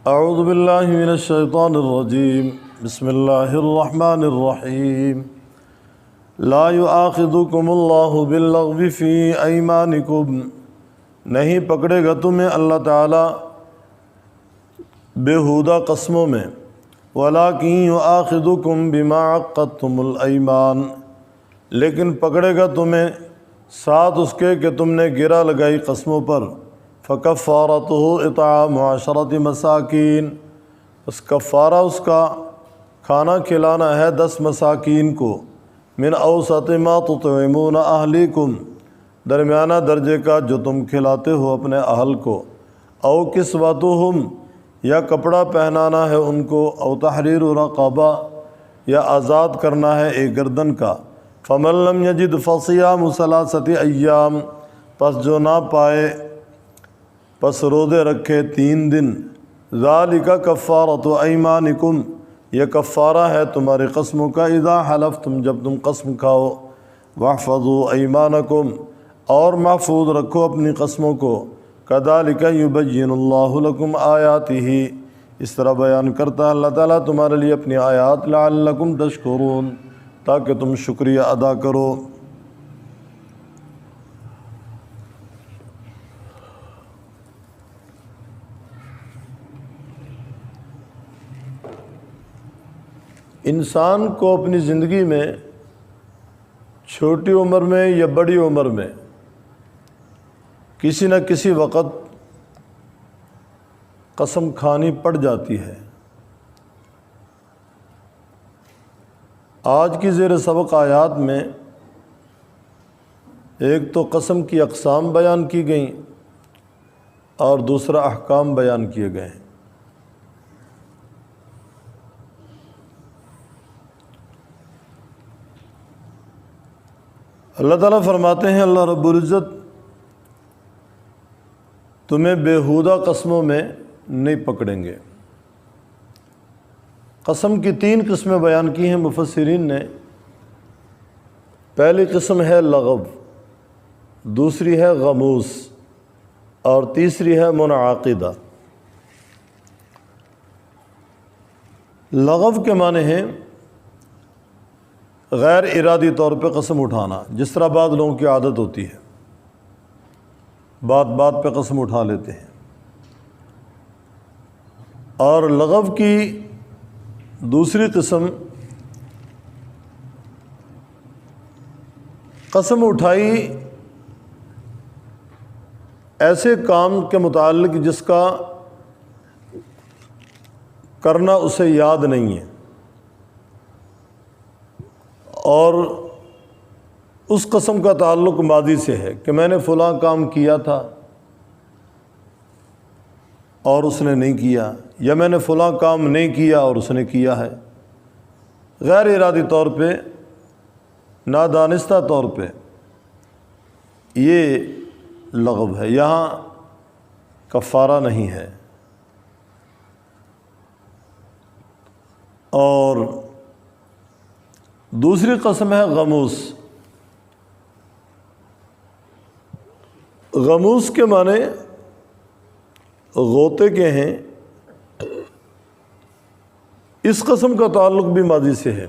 اعوذ باللہ من الشیطان الرجیم بسم اللہ الرحمن الرحیم لا یؤاخذکم اللہ باللغو فی ایمانکم، نہیں پکڑے گا تمہیں اللہ تعالیٰ بیہودہ قسموں میں، وَلَٰكِن يُؤَاخِذُكُم بِمَا عَقَّدتُّمُ الْأَيْمَانَ، لیکن پکڑے گا تمہیں ساتھ اس کے کہ تم نے گرہ لگائی قسموں پر، فَكَفَّارَتُهُ إِطْعَامُ عَشَرَةِ مَسَاكِينَ، اس کفارہ اس کا کھانا کھلانا ہے 10 مساکین کو، من اوسط ما تطعمون اہلیکم، درمیانہ درجے کا جو تم کھلاتے ہو اپنے اہل کو، او کسوتہم، یا کپڑا پہنانا ہے ان کو، او تحریر رقبہ، یا آزاد کرنا ہے ایک گردن کا، فمن لم یجد فصیام 3 ایام، پس جو نہ پائے پس روزے رکھے 3 دن، ذالک کفارۃ ایمانکم، یہ کفارہ ہے تمہارے قسموں کا، اذا حلفتم، جب تم قسم کھاؤ، واحفظوا ایمانکم، اور محفوظ رکھو اپنی قسموں کو، کذالک یبین اللہ لکم آیاتہ، اس طرح بیان کرتا ہے اللہ تعالیٰ تمہارے لیے اپنی آیات، لعلکم تشکرون، تاکہ تم شکریہ ادا کرو۔ انسان کو اپنی زندگی میں چھوٹی عمر میں یا بڑی عمر میں کسی نہ کسی وقت قسم کھانی پڑ جاتی ہے۔ آج کی زیر سبق آیات میں ایک تو قسم کی اقسام بیان کی گئیں اور دوسرا احکام بیان کیے گئے ہیں۔ اللہ تعالیٰ فرماتے ہیں، اللہ رب العزت تمہیں بیہودہ قسموں میں نہیں پکڑیں گے۔ قسم کی 3 قسمیں بیان کی ہیں مفسرین نے۔ پہلی قسم ہے لغو، دوسری ہے غموس، اور تیسری ہے منعقدہ۔ لغو کے معنی ہیں غیر ارادی طور پہ قسم اٹھانا، جس طرح بعض لوگوں کی عادت ہوتی ہے، بات بات پہ قسم اٹھا لیتے ہیں۔ اور لغو کی دوسری قسم قسم اٹھائی ایسے کام کے متعلق جس کا کرنا اسے یاد نہیں ہے، اور اس قسم کا تعلق ماضی سے ہے کہ میں نے فلاں کام کیا تھا اور اس نے نہیں کیا، یا میں نے فلاں کام نہیں کیا اور اس نے کیا ہے۔ غیر ارادی طور پہ، نادانستہ طور پہ یہ لغو ہے، یہاں کفارہ نہیں ہے۔ اور دوسری قسم ہے غموس۔ غموس کے معنی غوطے کے ہیں۔ اس قسم کا تعلق بھی ماضی سے ہے،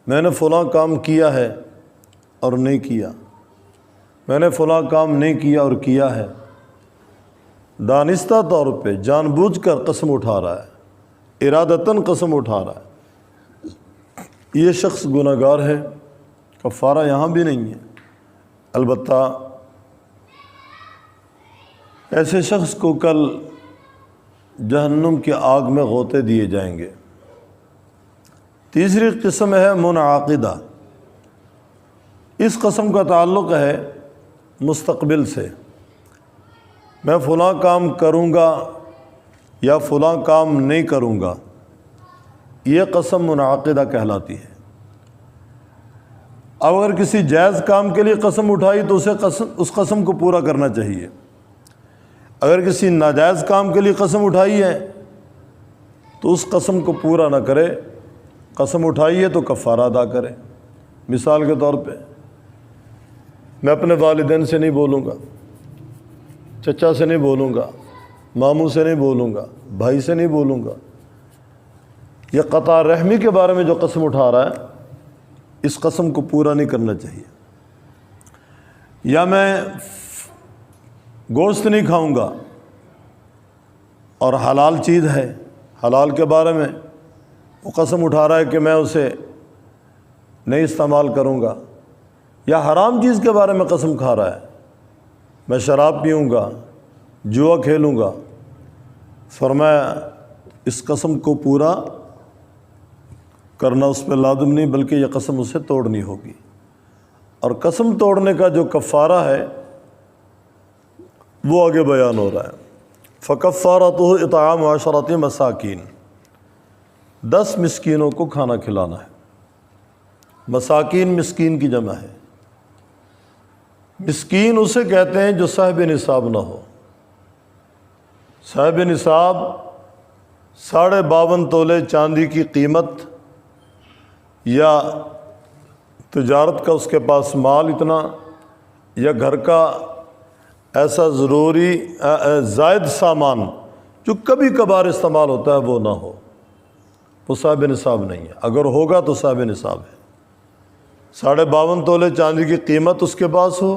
میں نے فلاں کام کیا ہے اور نہیں کیا، میں نے فلاں کام نہیں کیا اور کیا ہے۔ دانستہ طور پہ جان بوجھ کر قسم اٹھا رہا ہے، ارادتاً قسم اٹھا رہا ہے، یہ شخص گناہ گار ہے، کفارہ یہاں بھی نہیں ہے۔ البتہ ایسے شخص کو کل جہنم کی آگ میں غوطے دیے جائیں گے۔ تیسری قسم ہے منعقدہ۔ اس قسم کا تعلق ہے مستقبل سے، میں فلاں کام کروں گا یا فلاں کام نہیں کروں گا، یہ قسم منعقدہ کہلاتی ہے۔ اب اگر کسی جائز کام کے لیے قسم اٹھائی تو اس قسم کو پورا کرنا چاہیے۔ اگر کسی ناجائز کام کے لیے قسم اٹھائی ہے تو اس قسم کو پورا نہ کرے، قسم اٹھائی ہے تو کفارہ ادا کرے۔ مثال کے طور پہ میں اپنے والدین سے نہیں بولوں گا، چچا سے نہیں بولوں گا، ماموں سے نہیں بولوں گا، بھائی سے نہیں بولوں گا۔ یہ قطع رحمی کے بارے میں جو قسم اٹھا رہا ہے، اس قسم کو پورا نہیں کرنا چاہیے۔ یا میں گوشت نہیں کھاؤں گا اور حلال چیز ہے، حلال کے بارے میں وہ قسم اٹھا رہا ہے کہ میں اسے نہیں استعمال کروں گا۔ یا حرام چیز کے بارے میں قسم کھا رہا ہے، میں شراب پیوں گا، جوا کھیلوں گا۔ فرمایا اس قسم کو پورا کرنا اس پہ لازم نہیں، بلکہ یہ قسم اسے توڑنی ہوگی۔ اور قسم توڑنے کا جو کفارہ ہے وہ آگے بیان ہو رہا ہے۔ فَكَفَّارَتُهُ إِطْعَامُ عَشَرَةِ مَسَاكِينَ، 10 مسکینوں کو کھانا کھلانا ہے۔ مساکین مسکین کی جمع ہے۔ مسکین اسے کہتے ہیں جو صاحب نصاب نہ ہو۔ صاحب نصاب 52.5 تولے چاندی کی قیمت یا تجارت کا اس کے پاس مال اتنا، یا گھر کا ایسا ضروری زائد سامان جو کبھی کبھار استعمال ہوتا ہے وہ نہ ہو، وہ صاحب نصاب نہیں ہے۔ اگر ہوگا تو صاحب نصاب ہے۔ 52.5 تولے چاندی کی قیمت اس کے پاس ہو،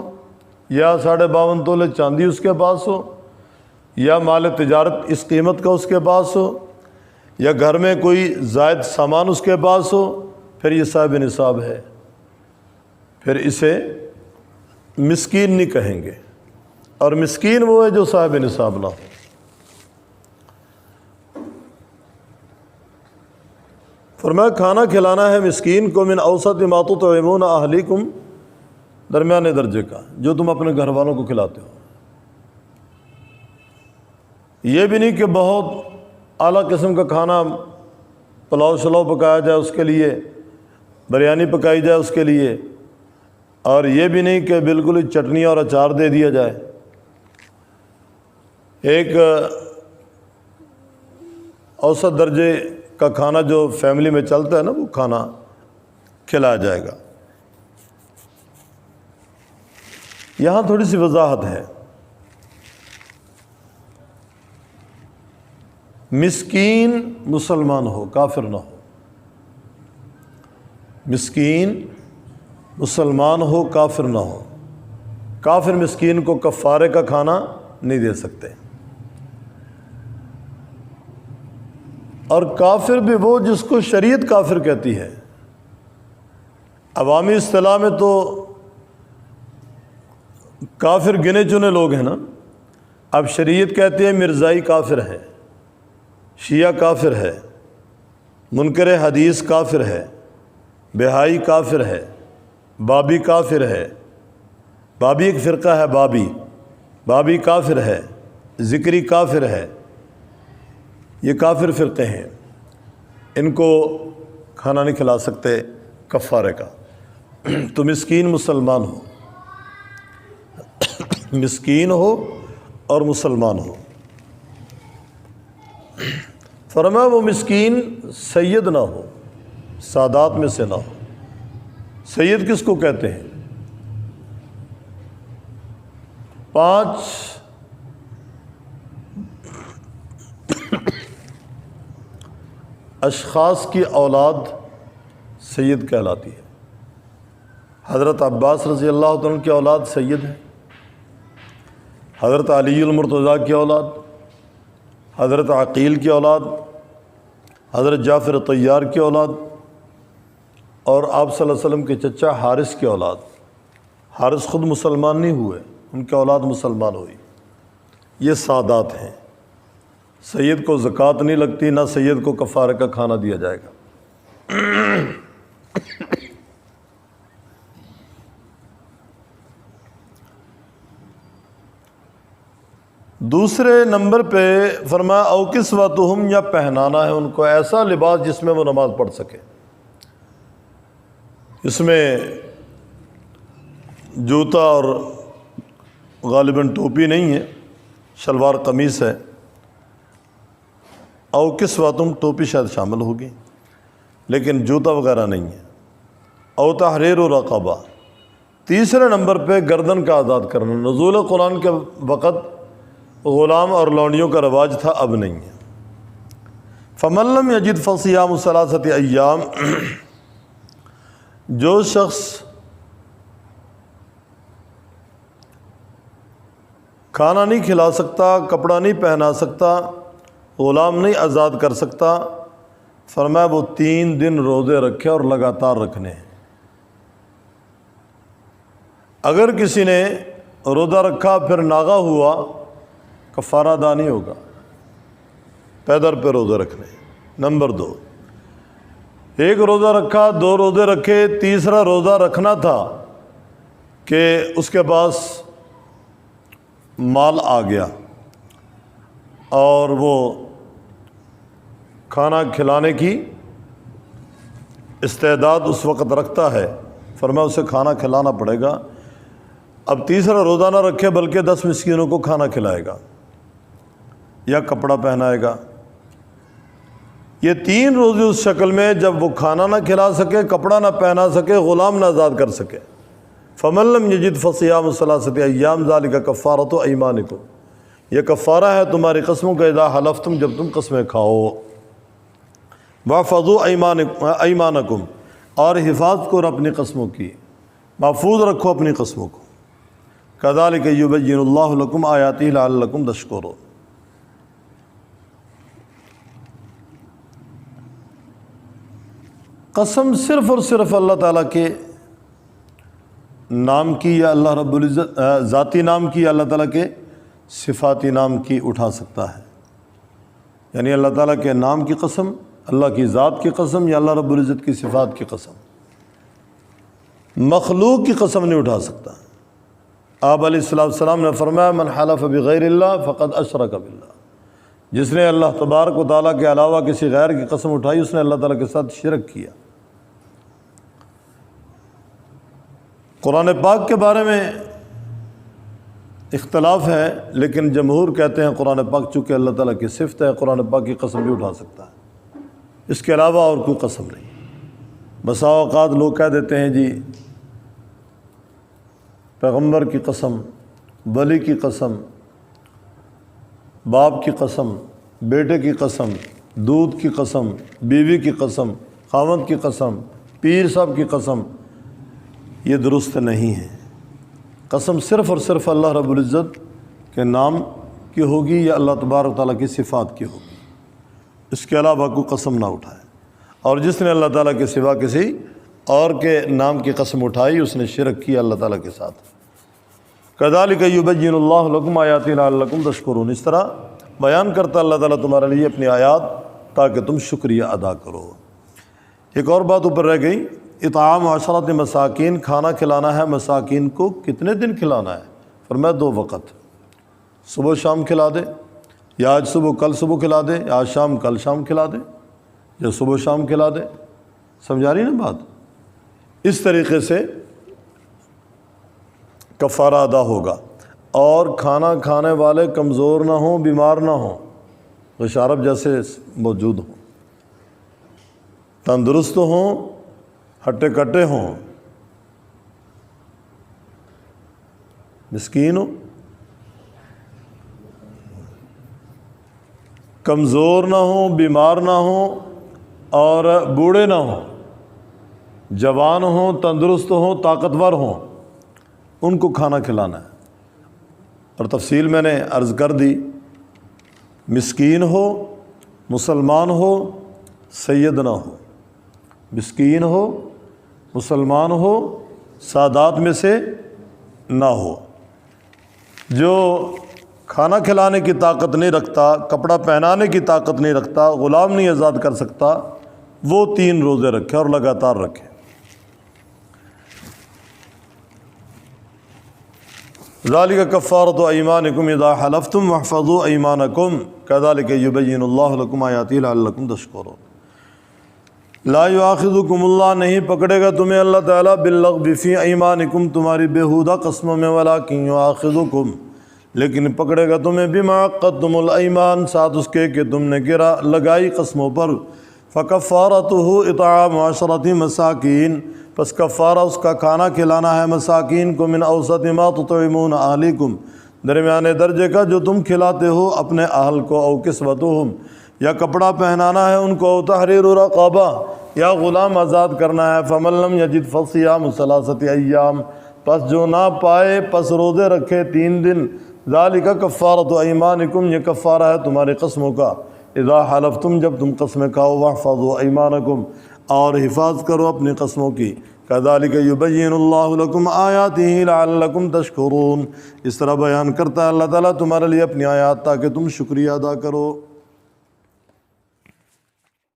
یا 52.5 تولے چاندی اس کے پاس ہو، یا مال تجارت اس قیمت کا اس کے پاس ہو، یا گھر میں کوئی زائد سامان اس کے پاس ہو، پھر یہ صاحب نصاب ہے، پھر اسے مسکین نہیں کہیں گے۔ اور مسکین وہ ہے جو صاحب نصاب نہ ہو۔ فرمایا کھانا کھلانا ہے مسکین کو من اوسط ما تطعمون اہلیکم، درمیانے درجے کا جو تم اپنے گھر والوں کو کھلاتے ہو۔ یہ بھی نہیں کہ بہت اعلیٰ قسم کا کھانا، پلاؤ شلاؤ پکایا جائے اس کے لیے، بریانی پکائی جائے اس کے لیے، اور یہ بھی نہیں کہ بالکل ہی چٹنی اور اچار دے دیا جائے۔ ایک اوسط درجے کا کھانا جو فیملی میں چلتا ہے نا، وہ کھانا کھلایا جائے گا۔ یہاں تھوڑی سی وضاحت ہے۔ مسکین مسلمان ہو، کافر نہ ہو۔ مسکین مسلمان ہو، کافر نہ ہو۔ کافر مسکین کو کفارے کا کھانا نہیں دے سکتے۔ اور کافر بھی وہ جس کو شریعت کافر کہتی ہے۔ عوامی اصطلاح میں تو کافر گنے چنے لوگ ہیں نا، اب شریعت کہتی ہے مرزائی کافر ہے، شیعہ کافر ہے، منکر حدیث کافر ہے، بہائی کافر ہے، بابی کافر ہے۔ بابی ایک فرقہ ہے، بابی کافر ہے، ذکری کافر ہے۔ یہ کافر فرقے ہیں، ان کو کھانا نہیں کھلا سکتے کفارے کا۔ تو مسکین مسلمان ہو، مسکین ہو اور مسلمان ہو۔ فرمایا وہ مسکین سید نہ ہو، سادات میں سے نہ ہو۔ سید کس کو کہتے ہیں؟ 5 اشخاص کی اولاد سید کہلاتی ہے۔ حضرت عباس رضی اللہ عنہ کی اولاد سید ہے، حضرت علی المرتضیٰ کی اولاد، حضرت عقیل کی اولاد، حضرت جعفر طیار کی اولاد، اور آپ صلی اللہ علیہ وسلم کے چچا حارث کی اولاد۔ حارث خود مسلمان نہیں ہوئے، ان کی اولاد مسلمان ہوئی۔ یہ سادات ہیں۔ سید کو زکوٰۃ نہیں لگتی، نہ سید کو کفارے کا کھانا دیا جائے گا۔ دوسرے نمبر پہ فرمایا او کسوتہم، یا پہنانا ہے ان کو ایسا لباس جس میں وہ نماز پڑھ سکے۔ اس میں جوتا اور غالباً ٹوپی نہیں ہے، شلوار قمیص ہے۔ او کسوتہم، ٹوپی شاید شامل ہوگی لیکن جوتا وغیرہ نہیں ہے۔ او تحریر رقبہ، تیسرے نمبر پہ گردن کا آزاد کرنا۔ نزول قرآن کے وقت غلام اور لونڈیوں کا رواج تھا، اب نہیں ہے۔ فمن لم یجد فصیام ثلاثۃ ایام، جو شخص کھانا نہیں کھلا سکتا، کپڑا نہیں پہنا سکتا، غلام نہیں آزاد کر سکتا، فرمایا وہ 3 دن روزے رکھے اور لگاتار رکھنے ہیں۔ اگر کسی نے روزہ رکھا پھر ناغا ہوا، کفارہ ادا نہیں ہوگا، پیدر پہ روزے رکھنے۔ نمبر 2، ایک روزہ رکھا، 2 روزے رکھے، تیسرا روزہ رکھنا تھا کہ اس کے پاس مال آ گیا اور وہ کھانا کھلانے کی استعداد اس وقت رکھتا ہے، فرمایا اسے کھانا کھلانا پڑے گا۔ اب تیسرا روزہ نہ رکھے بلکہ 10 مسکینوں کو کھانا کھلائے گا یا کپڑا پہنائے گا۔ یہ 3 روزے اس شکل میں جب وہ کھانا نہ کھلا سکے، کپڑا نہ پہنا سکے، غلام نہ آزاد کر سکے۔ فمن لم یجد فصیام ثلاثۃ ایام ذلک کفارۃ ایمانکم، یہ کفارہ ہے تمہاری قسموں کا، اذا حلفتم، جب تم قسمیں کھاؤ۔ واحفظوا ایمانکم، اور حفاظت کرو اپنی قسموں کی، محفوظ رکھو اپنی قسموں کو۔ کذالک یبین اللہ لکم آیاتہ لعلکم تشکرون۔ قسم صرف اور صرف اللہ تعالیٰ کے نام کی یا اللہ رب العزت ذاتی نام کی یا اللہ تعالیٰ کے صفاتی نام کی اٹھا سکتا ہے، یعنی اللہ تعالیٰ کے نام کی قسم، اللہ کی ذات کی قسم یا اللہ رب العزت کی صفات کی قسم، مخلوق کی قسم نہیں اٹھا سکتا۔ آپ علیہ السلام نے فرمایا من حلف بغیر اللہ فقد اشرک باللہ، جس نے اللہ تبارک و تعالیٰ کے علاوہ کسی غیر کی قسم اٹھائی اس نے اللہ تعالیٰ کے ساتھ شرک کیا۔ قرآن پاک کے بارے میں اختلاف ہے، لیکن جمہور کہتے ہیں قرآن پاک چونکہ اللہ تعالیٰ کی صفت ہے، قرآن پاک کی قسم بھی اٹھا سکتا ہے، اس کے علاوہ اور کوئی قسم نہیں۔ بسا اوقات لوگ کہہ دیتے ہیں جی پیغمبر کی قسم، ولی کی قسم، باپ کی قسم، بیٹے کی قسم، دودھ کی قسم، بیوی کی قسم، خاوند کی قسم، پیر صاحب کی قسم، یہ درست نہیں ہے۔ قسم صرف اور صرف اللہ رب العزت کے نام کی ہوگی یا اللہ تبارک و تعالیٰ کی صفات کی ہوگی، اس کے علاوہ کوئی قسم نہ اٹھائے۔ اور جس نے اللہ تعالیٰ کے سوا کسی اور کے نام کی قسم اٹھائی اس نے شرک کیا اللہ تعالیٰ کے ساتھ۔ کذالک یبین اللہ لکم آیاتہ لعلکم تشکرون، اس طرح بیان کرتا اللہ تعالیٰ تمہارے لیے اپنی آیات تاکہ تم شکریہ ادا کرو۔ ایک اور بات اوپر رہ گئی، اطعام 10 مساکین، کھانا کھلانا ہے مساکین کو، کتنے دن کھلانا ہے؟ فرمایا 2 وقت، صبح شام کھلا دے، یا آج صبح کل صبح کھلا دے، یا آج شام کل شام کھلا دے، یا صبح شام کھلا دے۔ سمجھا رہی نا بات؟ اس طریقے سے کفارہ ادا ہوگا۔ اور کھانا کھانے والے کمزور نہ ہوں، بیمار نہ ہوں، غشارب جیسے موجود ہوں، تندرست ہوں، ہٹے کٹے ہوں، مسکین ہوں، کمزور نہ ہوں، بیمار نہ ہوں اور بوڑھے نہ ہوں، جوان ہوں، تندرست ہوں، طاقتور ہوں، ان کو کھانا کھلانا ہے۔ اور تفصیل میں نے عرض کر دی، مسکین ہو، مسلمان ہو، سید نہ ہو، مسکین ہو، مسلمان ہو، سادات میں سے نہ ہو۔ جو کھانا کھلانے کی طاقت نہیں رکھتا، کپڑا پہنانے کی طاقت نہیں رکھتا، غلام نہیں آزاد کر سکتا، وہ 3 روزے رکھے اور لگاتار رکھے۔ ذالک کفارۃ ایمانکم اذا حلفتم واحفظوا ایمانکم کذالک یبین اللہ لکم آیاتہ لعلکم تشکرون۔ لا یؤاخذکم اللہ، نہیں پکڑے گا تمہیں اللہ تعالیٰ باللغو فی ایمانکم، تمہاری بیہودہ قسموں میں، ولکن یؤاخذکم، لیکن پکڑے گا تمہیں بما عقدتم الایمان، ساتھ اس کے کہ تم نے گرا لگائی قسموں پر۔ فکفارتہ اطعام 10 مساکین، پس کفارہ اس کا کھانا کھلانا ہے مساکین کو، من اوسط ما تطعمون اہلیکم، درمیانے درجے کا جو تم کھلاتے ہو اپنے اہل کو، او کسوتہم یا کپڑا پہنانا ہے ان کو، او تحریر رقبہ یا غلام آزاد کرنا ہے، فمن لم یجد فصیام ثلاثۃ ایام پس جو نہ پائے پس روزے رکھے 3 دن، ذالک کفارۃ ایمانکم یہ کفارہ ہے تمہارے قسموں کا، اذا حلفتم جب تم قسمیں کھاؤ، واحفظوا ایمانکم اور حفاظ کرو اپنی قسموں کی، کذالک یبین اللہ لکم آیاتہ لعلکم تشکرون اس طرح بیان کرتا ہے اللہ تعالیٰ تمہارے لیے اپنی آیات تاکہ تم شکریہ ادا کرو۔